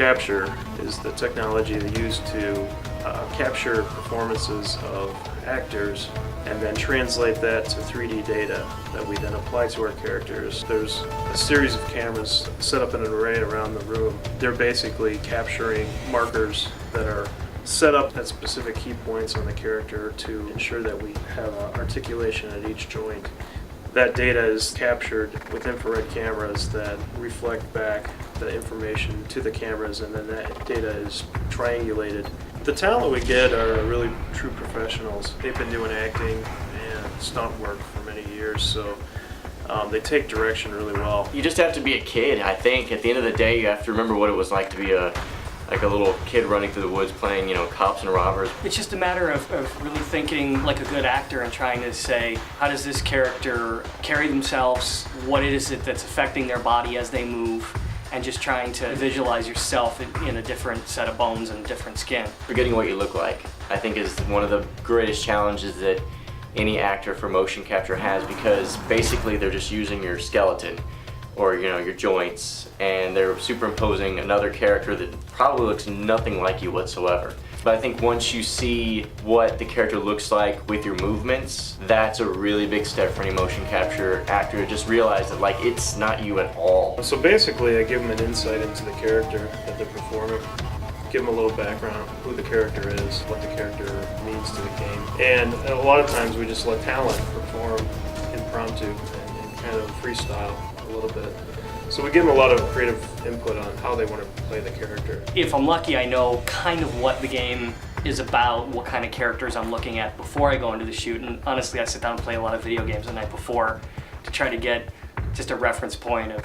capture is the technology they use to capture performances of actors and then translate that to 3D data that we then apply to our characters. There's a series of cameras set up in an array around the room. They're basically capturing markers that are set up at specific key points on the character to ensure that we have articulation at each joint. That data is captured with infrared cameras that reflect back the information to the cameras, and then that data is triangulated. The talent we get are really true professionals. They've been doing acting and stunt work for many years, so they take direction really well. You just have to be a kid, I think. At the end of the day, you have to remember what it was like to be a little kid running through the woods playing, cops and robbers. It's just a matter of really thinking like a good actor and trying to say, how does this character carry themselves? What is it that's affecting their body as they move? And just trying to visualize yourself in a different set of bones and different skin. Forgetting what you look like, I think, is one of the greatest challenges that any actor for motion capture has, because basically they're just using your skeleton or your joints, and they're superimposing another character that probably looks nothing like you whatsoever. But I think once you see what the character looks like with your movements, that's a really big step for any motion capture actor to just realize that it's not you at all. So basically I give them an insight into the character that they're performing, give them a little background on who the character is, what the character means to the game. And a lot of times we just let talent perform impromptu and kind of freestyle a little bit. So we give them a lot of creative input on how they want to play the character. If I'm lucky, I know kind of what the game is about, what kind of characters I'm looking at before I go into the shoot. And honestly, I sit down and play a lot of video games the night before to try to get just a reference point of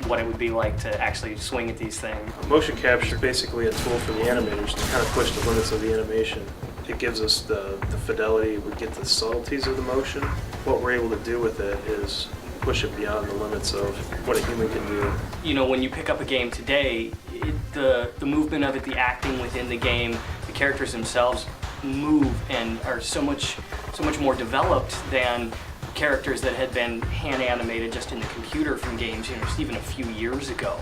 what it would be like to actually swing at these things. Motion capture is basically a tool for the animators to kind of push the limits of the animation. It gives us the fidelity, we get the subtleties of the motion. What we're able to do with it is push it beyond the limits of what a human can do. When you pick up a game today, the movement of it, the acting within the game, the characters themselves move and are so much more developed than characters that had been hand animated just in the computer from games, even a few years ago.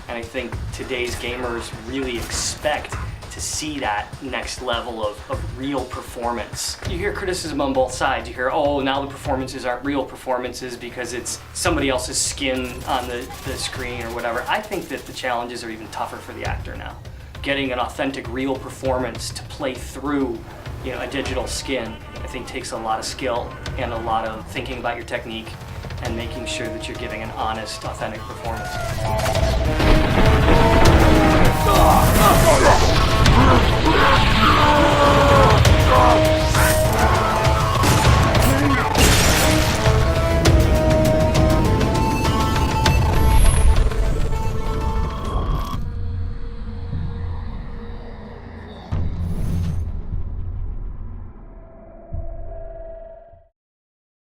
And I think today's gamers really expect to see that next level of real performance. You hear criticism on both sides. You hear, oh, now the performances aren't real performances because it's somebody else's skin on the screen or whatever. I think that the challenges are even tougher for the actor now. Getting an authentic, real performance to play through a digital skin, I think takes a lot of skill and a lot of thinking about your technique and making sure that you're giving an honest, authentic performance.